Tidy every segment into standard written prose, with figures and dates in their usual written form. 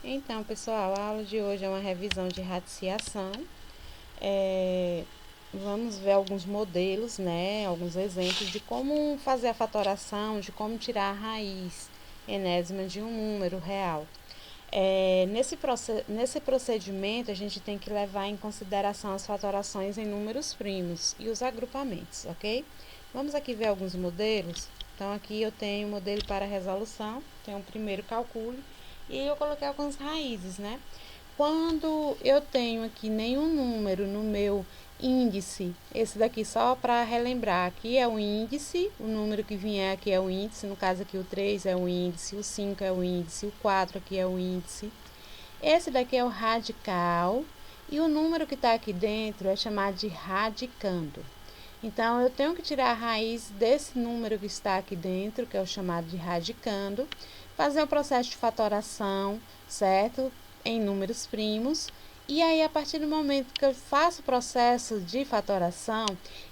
Então, pessoal, a aula de hoje é uma revisão de radiciação. Vamos ver alguns modelos, né? Alguns exemplos de como fazer a fatoração, de como tirar a raiz enésima de um número real. Nesse procedimento, a gente tem que levar em consideração as fatorações em números primos e os agrupamentos, ok? Vamos aqui ver alguns modelos. Então, aqui eu tenho o modelo para resolução, tenho o primeiro calcule, e eu coloquei algumas raízes, né? Quando eu tenho aqui nenhum número no meu índice, esse daqui só para relembrar, aqui é o índice, o número que vier aqui é o índice, no caso aqui o 3 é o índice, o 5 é o índice, o 4 aqui é o índice. Esse daqui é o radical e o número que está aqui dentro é chamado de radicando. Então, eu tenho que tirar a raiz desse número que está aqui dentro, que é o chamado de radicando, fazer o processo de fatoração, certo? Em números primos. E aí, a partir do momento que eu faço o processo de fatoração,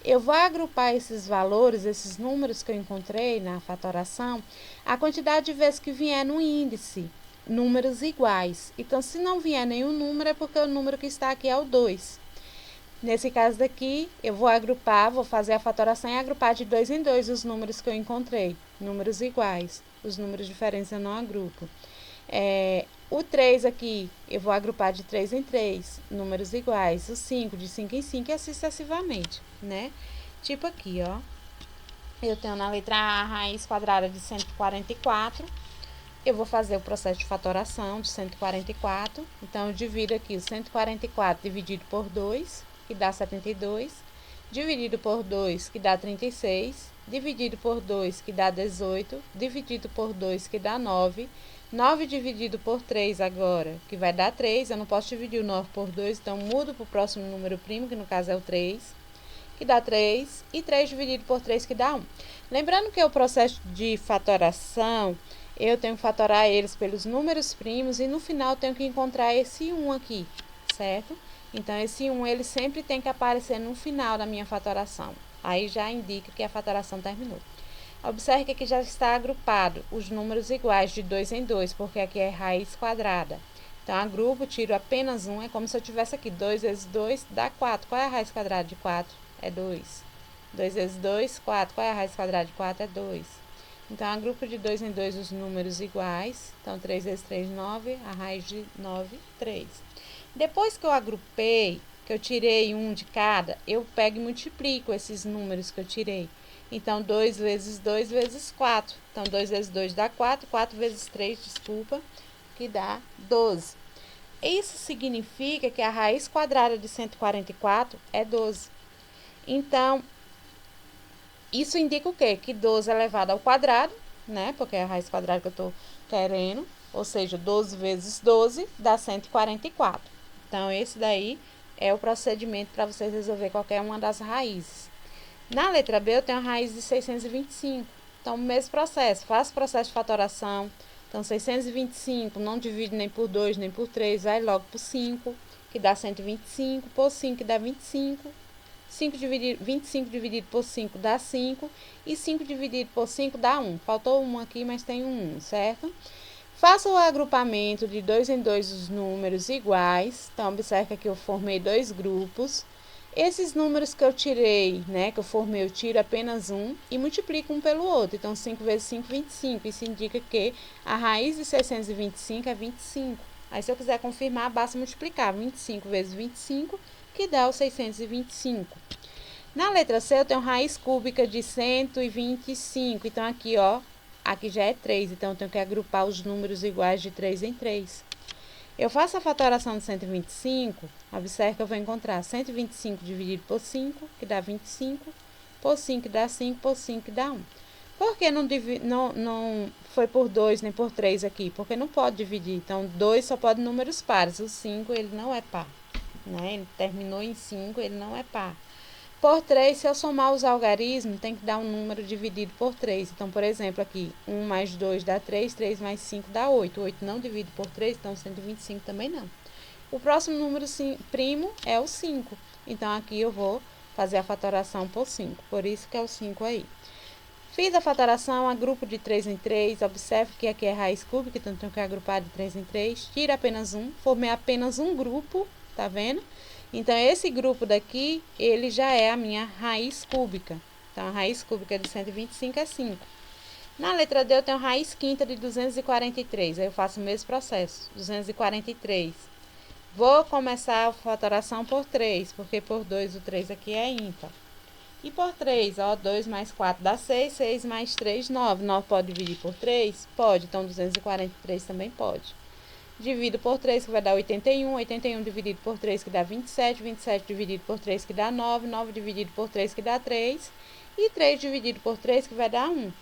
eu vou agrupar esses valores, esses números que eu encontrei na fatoração, a quantidade de vezes que vier no índice, números iguais. Então, se não vier nenhum número, é porque o número que está aqui é o 2. Nesse caso daqui, eu vou agrupar, vou fazer a fatoração e agrupar de 2 em 2 os números que eu encontrei. Números iguais. Os números diferentes eu não agrupo. O 3 aqui, eu vou agrupar de 3 em 3, números iguais. O 5 de 5 em 5 e assim sucessivamente, né? Tipo aqui, ó. Eu tenho na letra A a raiz quadrada de 144. Eu vou fazer o processo de fatoração de 144. Então, eu divido aqui o 144 dividido por 2, que dá 72. Dividido por 2, que dá 36. Dividido por 2, que dá 18. Dividido por 2, que dá 9. 9 dividido por 3 agora, que vai dar 3. Eu não posso dividir o 9 por 2, então mudo para o próximo número primo, que no caso é o 3, que dá 3. E 3 dividido por 3, que dá 1. Lembrando que o processo de fatoração, eu tenho que fatorar eles pelos números primos e no final eu tenho que encontrar esse 1 aqui, certo? Então, esse 1 ele sempre tem que aparecer no final da minha fatoração. Aí já indica que a fatoração terminou. Observe que aqui já está agrupado os números iguais de 2 em 2, porque aqui é raiz quadrada. Então, agrupo, tiro apenas 1, é como se eu tivesse aqui 2 vezes 2 dá 4. Qual é a raiz quadrada de 4? É 2. 2 vezes 2, 4. Qual é a raiz quadrada de 4? É 2. Então, agrupo de 2 em 2 os números iguais. Então, 3 vezes 3, 9. A raiz de 9, 3. Depois que eu agrupei, que eu tirei um de cada, eu pego e multiplico esses números que eu tirei. Então, 2 vezes 2 vezes 4. Então, 2 vezes 2 dá 4. 4 vezes 3, desculpa, que dá 12. Isso significa que a raiz quadrada de 144 é 12. Então, isso indica o quê? Que 12 elevado ao quadrado, né? Porque é a raiz quadrada que eu estou querendo. Ou seja, 12 vezes 12 dá 144. Então, esse daí é o procedimento para vocês resolver qualquer uma das raízes. Na letra B, eu tenho a raiz de 625. Então, o mesmo processo. Faço o processo de fatoração. Então, 625 não divide nem por 2, nem por 3. Vai logo por 5, que dá 125. Por 5, que dá 25. 25 dividido por 5 dá 5. E 5 dividido por 5 dá 1. Faltou 1 aqui, mas tem um 1, certo? Faço o agrupamento de 2 em 2 os números iguais. Então, observe que aqui eu formei dois grupos. Esses números que eu tirei, né, que eu formei, eu tiro apenas um e multiplico um pelo outro. Então, 5 vezes 5, 25. Isso indica que a raiz de 625 é 25. Aí, se eu quiser confirmar, basta multiplicar 25 vezes 25, que dá o 625. Na letra C, eu tenho raiz cúbica de 125. Então, aqui, ó, aqui já é 3. Então, eu tenho que agrupar os números iguais de 3 em 3. Eu faço a fatoração de 125, observe que eu vou encontrar 125 dividido por 5, que dá 25, por 5, que dá 5, por 5, que dá 1. Por que não foi por 2 nem por 3 aqui? Porque não pode dividir. Então, 2 só pode números pares. O 5, ele não é par. Né? Ele terminou em 5, ele não é par. Por 3, se eu somar os algarismos, tem que dar um número dividido por 3. Então, por exemplo, aqui, 1 mais 2 dá 3, 3 mais 5 dá 8. 8 não divide por 3, então 125 também não. O próximo número primo é o 5. Então, aqui eu vou fazer a fatoração por 5. Por isso que é o 5 aí. Fiz a fatoração, agrupo de 3 em 3, observe que aqui é raiz cúbica, então tenho que agrupar de 3 em 3, tiro apenas um, formei apenas um grupo, tá vendo? Então, esse grupo daqui, ele já é a minha raiz cúbica. Então, a raiz cúbica de 125 é 5. Na letra D, eu tenho raiz quinta de 243, aí eu faço o mesmo processo, 243. Vou começar a fatoração por 3, porque por 2 o 3 aqui é ímpar. E por 3, ó, 2 mais 4 dá 6, 6 mais 3, 9. 9 pode dividir por 3? Pode, então 243 também pode. Divido por 3, que vai dar 81. 81 dividido por 3, que dá 27. 27 dividido por 3, que dá 9. 9 dividido por 3, que dá 3. E 3 dividido por 3, que vai dar 1.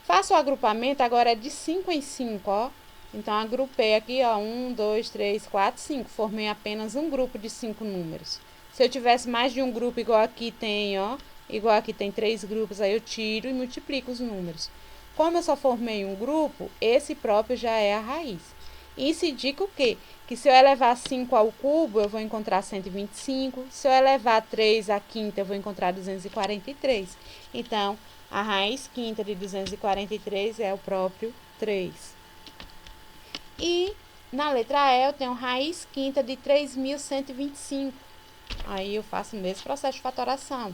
Faço o agrupamento, agora é de 5 em 5, ó. Então, agrupei aqui, ó, 1, 2, 3, 4, 5. Formei apenas um grupo de 5 números. Se eu tivesse mais de um grupo, igual aqui tem, ó, igual aqui tem 3 grupos, aí eu tiro e multiplico os números. Como eu só formei um grupo, esse próprio já é a raiz. Isso indica o quê? Que se eu elevar 5 ao cubo, eu vou encontrar 125. Se eu elevar 3 à quinta, eu vou encontrar 243. Então, a raiz quinta de 243 é o próprio 3. E na letra E, eu tenho raiz quinta de 3.125. Aí eu faço o mesmo processo de fatoração.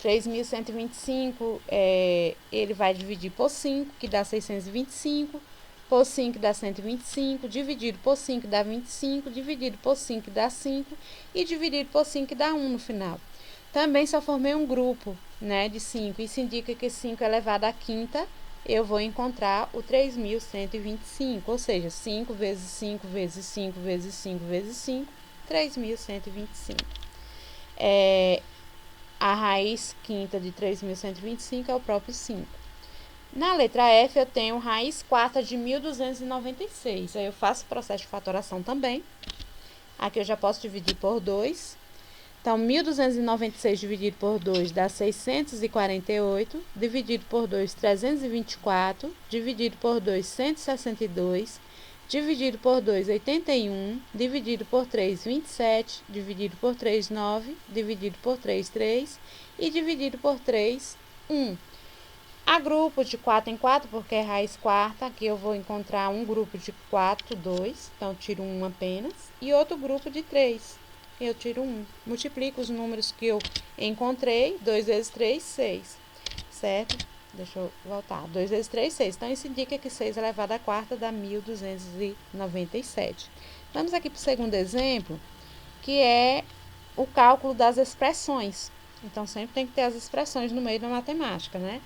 3.125, ele vai dividir por 5, que dá 625. Por 5 dá 125, dividido por 5 dá 25, dividido por 5 dá 5 e dividido por 5 dá 1 no final. Também só formei um grupo, né, de 5. Isso indica que 5 elevado à quinta, eu vou encontrar o 3.125, ou seja, 5 vezes 5 vezes 5 vezes 5 vezes 5, 3.125. A raiz quinta de 3.125 é o próprio 5. Na letra F, eu tenho raiz quarta de 1.296. Aí eu faço o processo de fatoração também. Aqui eu já posso dividir por 2. Então, 1.296 dividido por 2 dá 648. Dividido por 2, 324. Dividido por 2, 162. Dividido por 2, 81. Dividido por 3, 27. Dividido por 3, 9. Dividido por 3, 3. E dividido por 3, 1. Agrupo de 4 em 4, porque é raiz quarta. Aqui eu vou encontrar um grupo de 4, 2. Então, tiro 1 apenas. E outro grupo de 3. Eu tiro 1. Multiplico os números que eu encontrei. 2 vezes 3, 6. Certo? Deixa eu voltar. 2 vezes 3, 6. Então, isso indica que 6 elevado à quarta dá 1.297. Vamos aqui para o segundo exemplo, que é o cálculo das expressões. Então, sempre tem que ter as expressões no meio da matemática, né?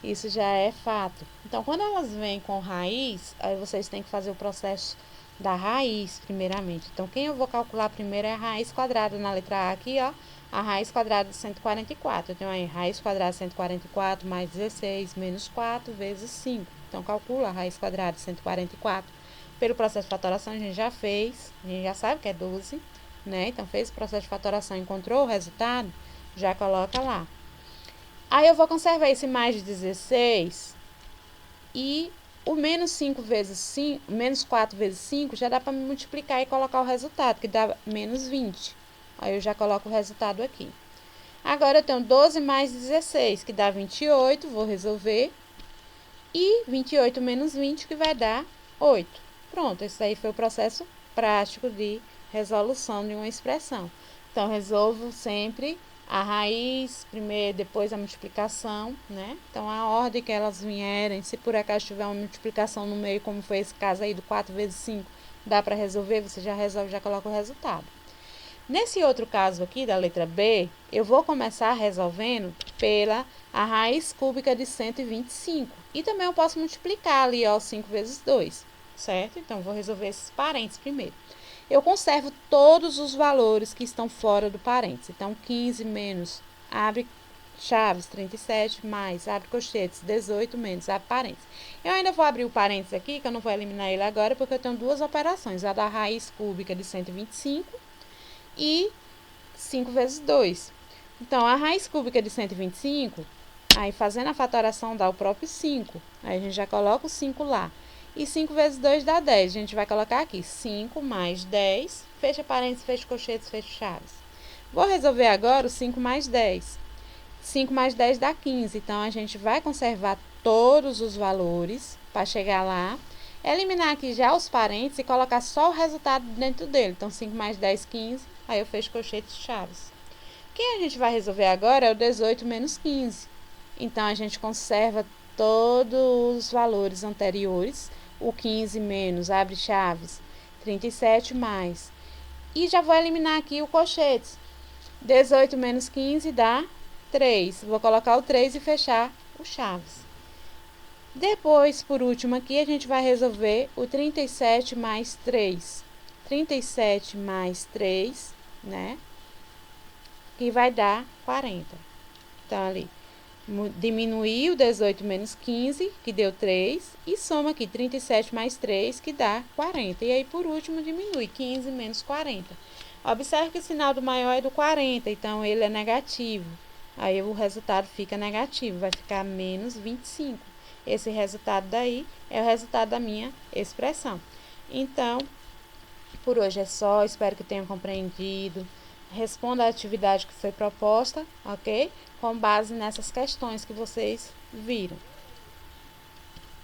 Isso já é fato. Então, quando elas vêm com raiz, aí vocês têm que fazer o processo da raiz, primeiramente. Então, quem eu vou calcular primeiro é a raiz quadrada. Na letra A aqui, ó, a raiz quadrada de 144. Eu tenho aí raiz quadrada de 144 mais 16 menos 4 vezes 5. Então, calcula a raiz quadrada de 144. Pelo processo de fatoração, a gente já fez. A gente já sabe que é 12, né? Então, fez o processo de fatoração, encontrou o resultado, já coloca lá. Aí, eu vou conservar esse mais de 16 e o menos 5 vezes 5, menos 4 vezes 5, já dá para multiplicar e colocar o resultado, que dá menos 20. Aí, eu já coloco o resultado aqui. Agora, eu tenho 12 mais 16, que dá 28, vou resolver. E 28 menos 20, que vai dar 8. Pronto, esse aí foi o processo prático de resolução de uma expressão. Então, resolvo sempre a raiz, primeiro, depois a multiplicação, né? Então, a ordem que elas vierem, se por acaso tiver uma multiplicação no meio, como foi esse caso aí do 4 vezes 5, dá para resolver, você já resolve, já coloca o resultado. Nesse outro caso aqui, da letra B, eu vou começar resolvendo pela a raiz cúbica de 125. E também eu posso multiplicar ali, ó, 5 vezes 2, certo? Então, vou resolver esses parênteses primeiro. Eu conservo todos os valores que estão fora do parênteses. Então, 15 menos, abre chaves, 37, mais, abre colchetes, 18 menos, abre parênteses. Eu ainda vou abrir o parênteses aqui, que eu não vou eliminar ele agora, porque eu tenho duas operações. A da raiz cúbica de 125 e 5 vezes 2. Então, a raiz cúbica de 125, aí fazendo a fatoração dá o próprio 5. Aí, a gente já coloca o 5 lá. E 5 vezes 2 dá 10. A gente vai colocar aqui 5 mais 10. Fecha parênteses, fecha colchetes, fecha chaves. Vou resolver agora o 5 mais 10. 5 mais 10 dá 15. Então, a gente vai conservar todos os valores para chegar lá. Eliminar aqui já os parênteses e colocar só o resultado dentro dele. Então, 5 mais 10, 15. Aí eu fecho colchetes chaves. Quem a gente vai resolver agora é o 18 menos 15. Então, a gente conserva todos os valores anteriores. O 15 menos, abre chaves, 37 mais. E já vou eliminar aqui o colchetes. 18 menos 15 dá 3. Vou colocar o 3 e fechar o chaves. Depois, por último aqui, a gente vai resolver o 37 mais 3. 37 mais 3, né? Que vai dar 40. Então, ali, diminuir o 18 menos 15, que deu 3. E soma aqui 37 mais 3, que dá 40. E aí, por último, diminui 15 menos 40. Observe que o sinal do maior é do 40, então ele é negativo. Aí o resultado fica negativo, vai ficar menos 25. Esse resultado daí é o resultado da minha expressão. Então, por hoje é só. Espero que tenham compreendido. Responda a atividade que foi proposta, ok? Com base nessas questões que vocês viram.